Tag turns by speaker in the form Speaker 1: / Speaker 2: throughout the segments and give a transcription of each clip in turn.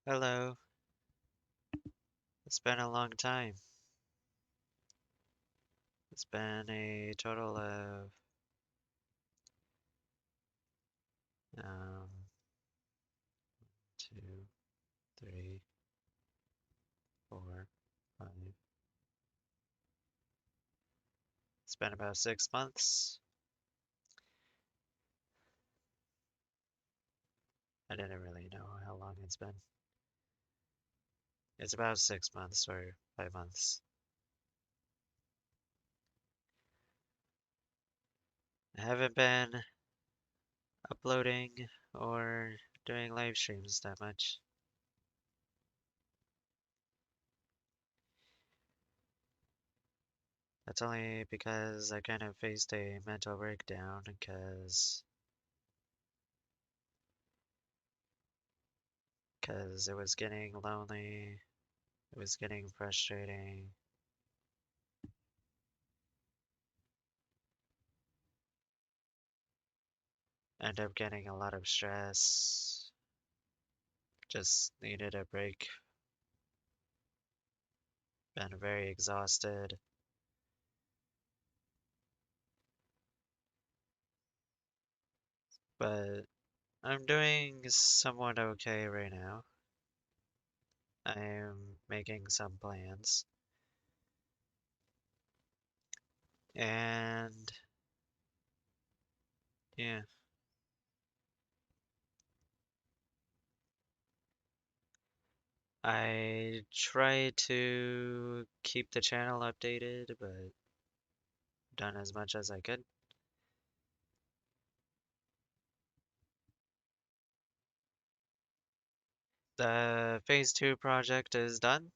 Speaker 1: Hello, it's been a long time. It's been a total of um, 2, 3, 4, 5. It's been about 6 months. I didn't really know how long it's been. It's about 6 months or 5 months. I haven't been uploading or doing live streams that much. That's only because I kind of faced a mental breakdown because it was getting lonely, it was getting frustrating. End up getting a lot of stress. Just needed a break. Been very exhausted. But I'm doing somewhat okay right now. I'm making some plans. And yeah, I try to keep the channel updated, but done as much as I could. The phase 2 project is done.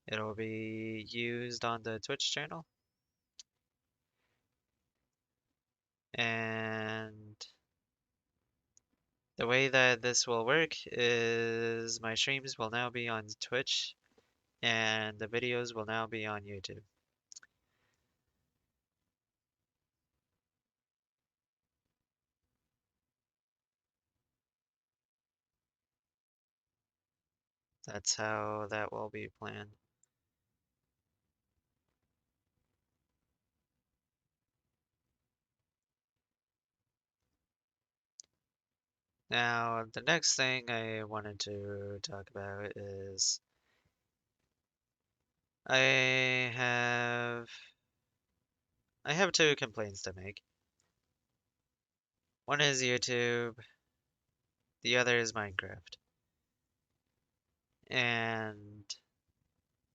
Speaker 1: It'll be used on the Twitch channel. And the way that this will work is my streams will now be on Twitch and the videos will now be on YouTube. That's how that will be planned. Now, the next thing I wanted to talk about is I have I have two complaints to make. One is YouTube, the other is Minecraft. And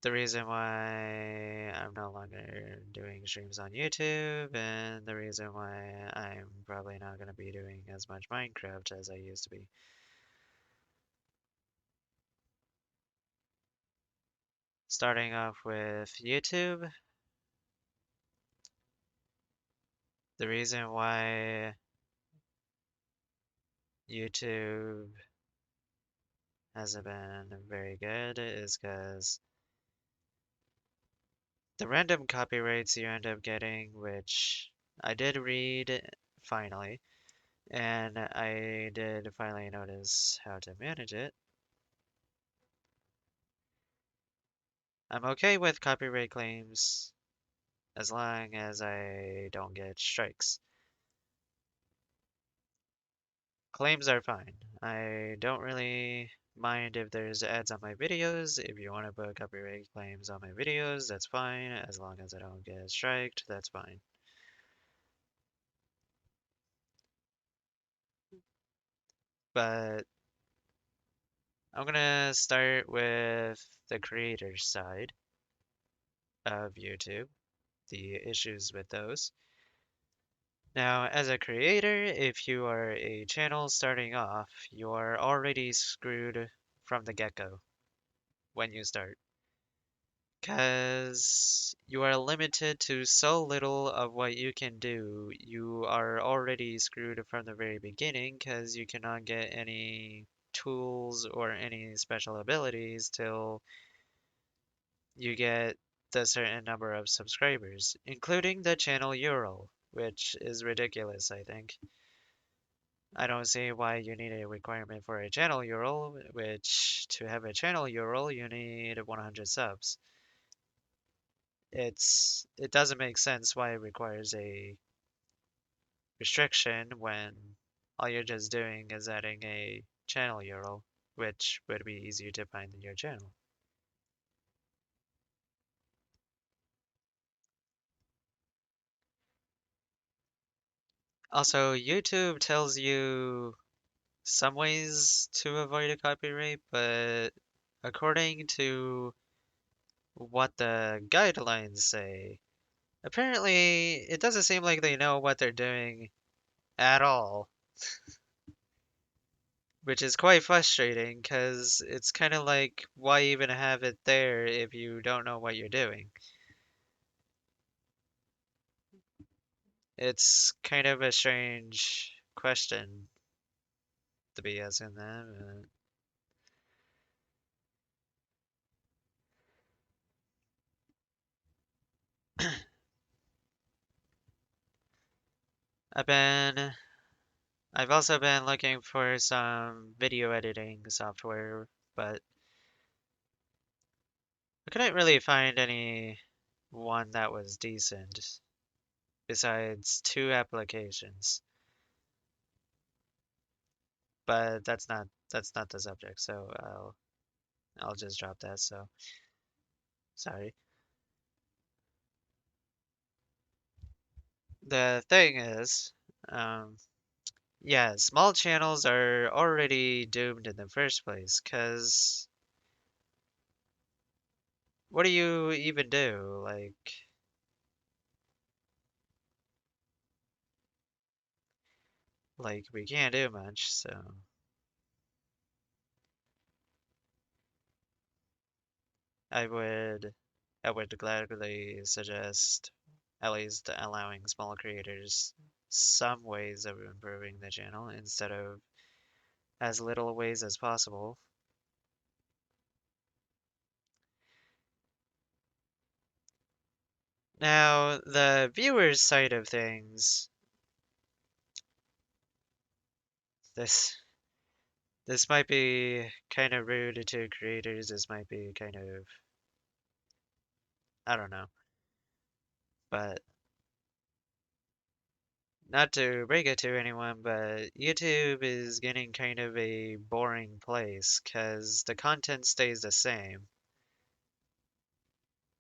Speaker 1: the reason why I'm no longer doing streams on YouTube, and the reason why I'm probably not going to be doing as much Minecraft as I used to be. Starting off with YouTube, the reason why YouTube hasn't been very good is because the random copyrights you end up getting, which I did read finally, and I did finally notice how to manage it. I'm okay with copyright claims as long as I don't get strikes. Claims are fine. I don't really mind if there's ads on my videos. If you want to put copyright claims on my videos, that's fine. As long as I don't get striked, that's fine. But I'm gonna start with the creator side of YouTube, the issues with those. Now, as a creator, if you are a channel starting off, you are already screwed from the get-go when you start. Because you are limited to so little of what you can do. You are already screwed from the very beginning because you cannot get any tools or any special abilities till you get the certain number of subscribers, including the channel URL, which is ridiculous, I think. I don't see why you need a requirement for a channel URL, which to have a channel URL, you need 100 subs. It doesn't make sense why it requires a restriction when all you're just doing is adding a channel URL, which would be easier to find in your channel. Also, YouTube tells you some ways to avoid a copyright, but according to what the guidelines say, apparently it doesn't seem like they know what they're doing at all, which is quite frustrating because it's kind of like, why even have it there if you don't know what you're doing? It's kind of a strange question to be asking them. I've been I've also been looking for some video editing software, but I couldn't really find any one that was decent besides two applications. But that's not the subject, so I'll just drop that. So sorry. The thing is, um, yeah, small channels are already doomed in the first place, 'cause what do you even do? Like we can't do much, so I would I would gladly suggest at least allowing small creators some ways of improving the channel instead of as little ways as possible. Now, the viewers side of things, this this might be kind of rude to creators. This might be kind of, I don't know, but not to break it to anyone, but YouTube is getting kind of a boring place because the content stays the same.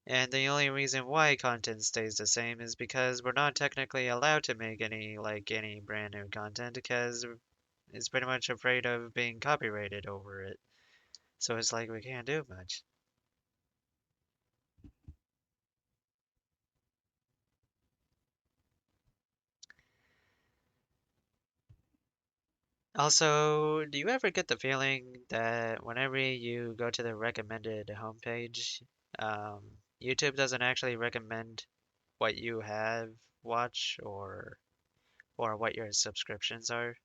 Speaker 1: And the only reason why content stays the same is because we're not technically allowed to make any brand new content because it's pretty much afraid of being copyrighted over it. So it's like we can't do much. Also, do you ever get the feeling that whenever you go to the recommended homepage, um, YouTube doesn't actually recommend what you have watch or what your subscriptions are,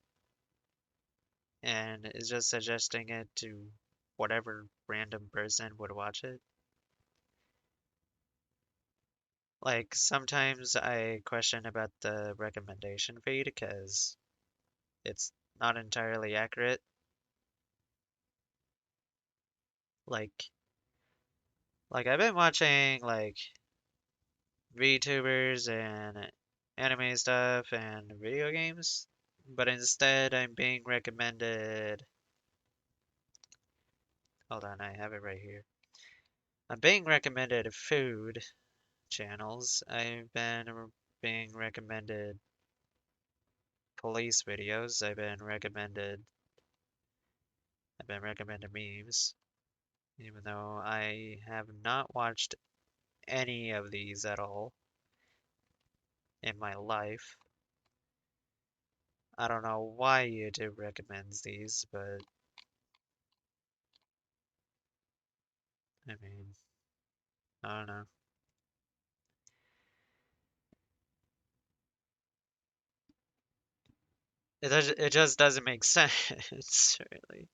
Speaker 1: and is just suggesting it to whatever random person would watch it? Like sometimes I question about the recommendation feed because it's not entirely accurate. Like like I've been watching like VTubers and anime stuff and video games, but instead I'm being recommended. Hold on, I have it right here. I'm being recommended food channels. Being recommended police videos. I've been recommended memes, even though I have not watched any of these at all in my life. I don't know why YouTube recommends these, but I mean, I don't know. It just doesn't make sense, really.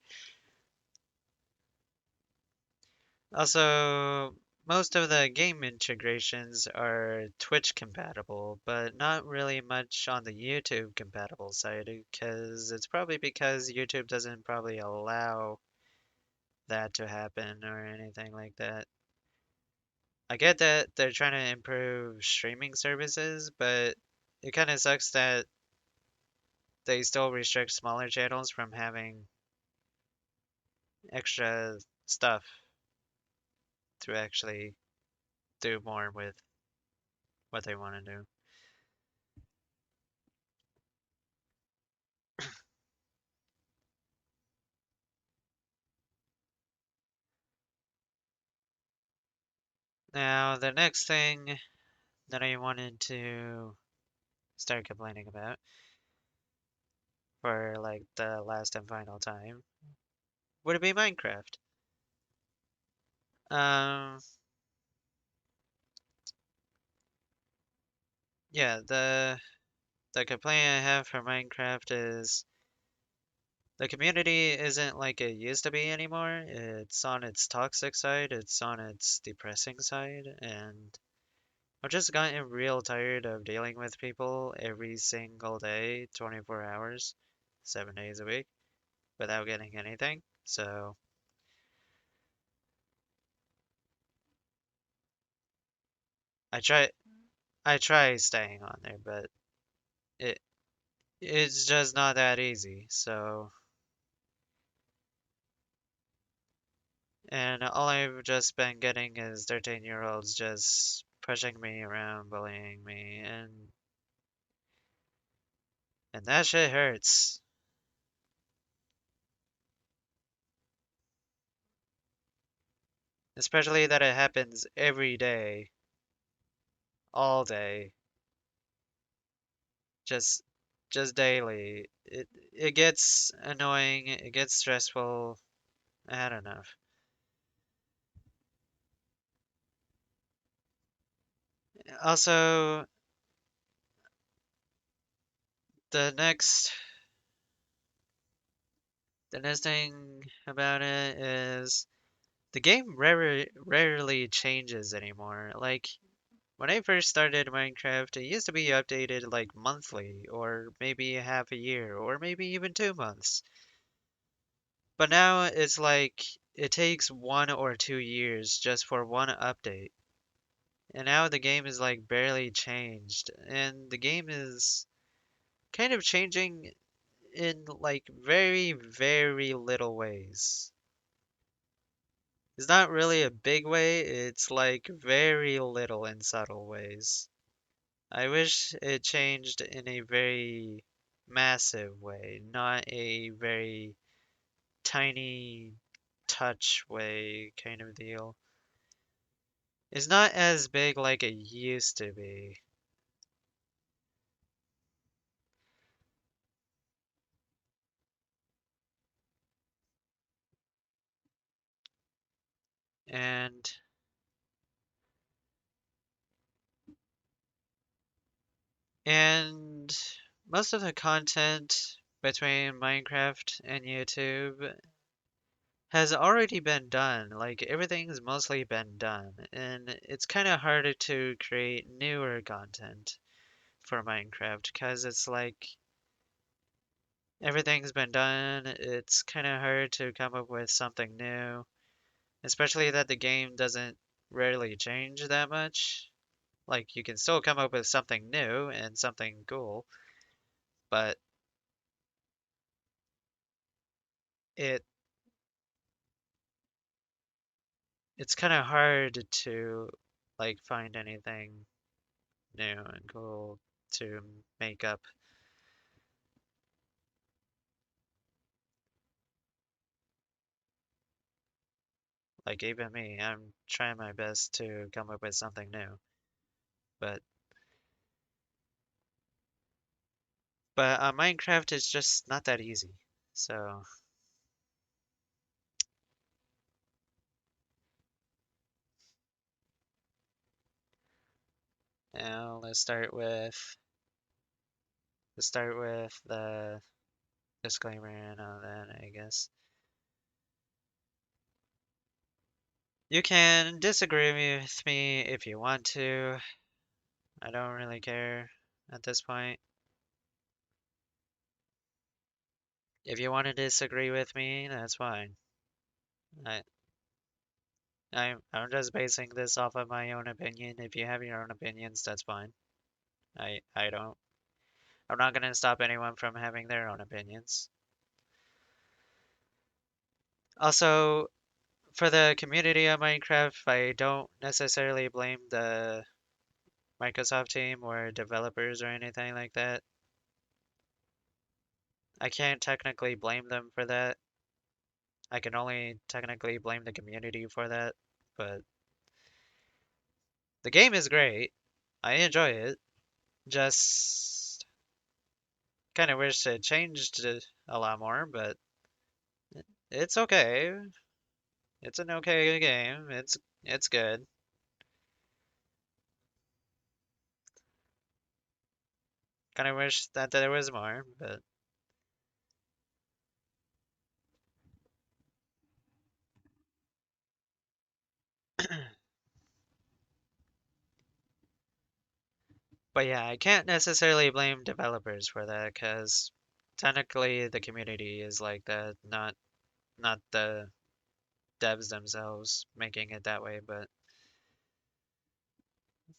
Speaker 1: Also, most of the game integrations are Twitch compatible, but not really much on the YouTube compatible side because it's probably because YouTube doesn't probably allow that to happen or anything like that. I get that they're trying to improve streaming services, but it kind of sucks that they still restrict smaller channels from having extra stuff to actually do more with what they want to do. Now, the next thing that I wanted to start complaining about for like the last and final time would it be Minecraft. Um, yeah, the complaint I have for Minecraft is the community isn't like it used to be anymore. It's on its toxic side, it's on its depressing side, and I've just gotten real tired of dealing with people every single day, 24 hours, 7 days a week, without getting anything. So I try I try staying on there, but it it's just not that easy. So and all I've just been getting is 13-year-olds just pushing me around, bullying me, and that shit hurts. Especially that it happens every day, all day, just just daily. It gets annoying, it gets stressful. I had enough. Also, the next the next thing about it is the game rarely changes anymore. Like when I first started Minecraft, it used to be updated like monthly or maybe half a year or maybe even 2 months. But now it's like it takes 1 or 2 years just for one update. And now the game is like barely changed. And the game is kind of changing in like very, very little ways. It's not really a big way, it's like very little in subtle ways. I wish it changed in a very massive way, not a very tiny touch way kind of deal. It's not as big like it used to be. And and most of the content between Minecraft and YouTube has already been done. Like everything's mostly been done, and it's kind of harder to create newer content for Minecraft because it's like everything's been done. It's kind of hard to come up with something new, especially that the game doesn't rarely change that much. Like you can still come up with something new and something cool, but it it's kind of hard to like find anything new and cool to make up. Like even me, I'm trying my best to come up with something new, but Minecraft is just not that easy. So now let's start with the disclaimer and all that, I guess. You can disagree with me if you want to. I don't really care at this point. If you want to disagree with me, that's fine. I, I'm just basing this off of my own opinion. If you have your own opinions, that's fine. I don't. I'm not gonna stop anyone from having their own opinions. Also, for the community of Minecraft, I don't necessarily blame the Microsoft team or developers or anything like that. I can't technically blame them for that. I can only technically blame the community for that. But the game is great. I enjoy it. Just kind of wish it changed a lot more, but it's okay. It's an okay game. It's good. Kind of wish that there was more, but but yeah, I can't necessarily blame developers for that because technically the community is like that, not the devs themselves making it that way,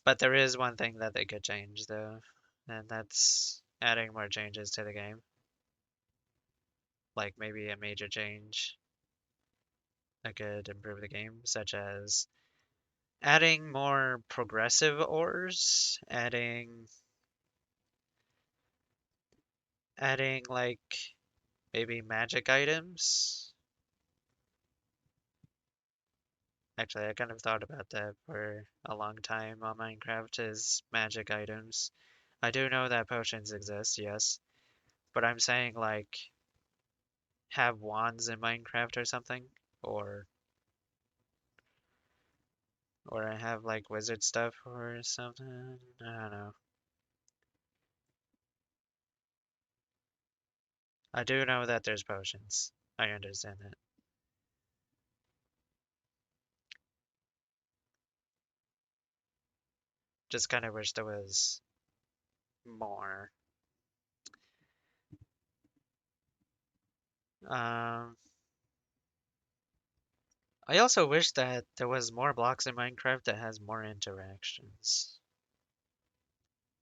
Speaker 1: but there is one thing that they could change though, and that's adding more changes to the game. Like maybe a major change that could improve the game, such as adding more progressive ores, adding like maybe magic items. Actually, I kind of thought about that for a long time on Minecraft is magic items. I do know that potions exist, yes, but I'm saying like have wands in Minecraft or something, or or I have like wizard stuff or something. I don't know. I do know that there's potions. I understand that. Just kind of wish there was more. Um, I also wish that there was more blocks in Minecraft that has more interactions.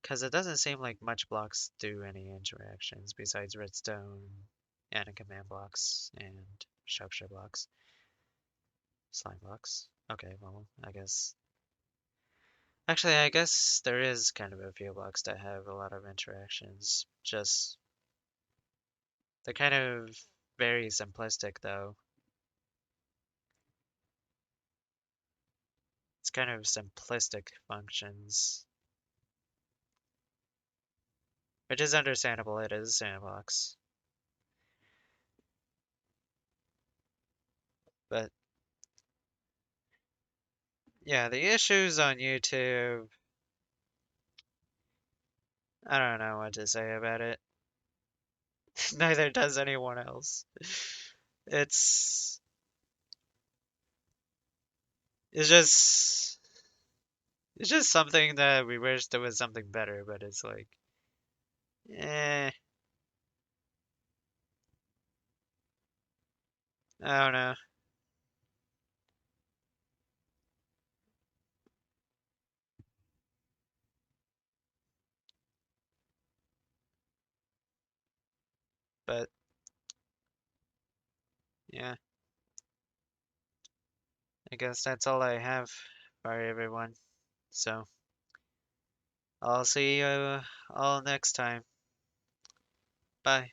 Speaker 1: Because it doesn't seem like much blocks do any interactions besides redstone and command blocks and structure blocks, slime blocks. Okay, well, I guess. Actually, I guess there is kind of a few blocks that have a lot of interactions. Just, they're kind of very simplistic though. It's kind of simplistic functions, which is understandable. It is a sandbox. But yeah, the issues on YouTube, I don't know what to say about it. Neither does anyone else. It's it's just it's just something that we wish there was something better, but it's like, eh, I don't know. But yeah, I guess that's all I have for everyone. So I'll see you all next time. Bye.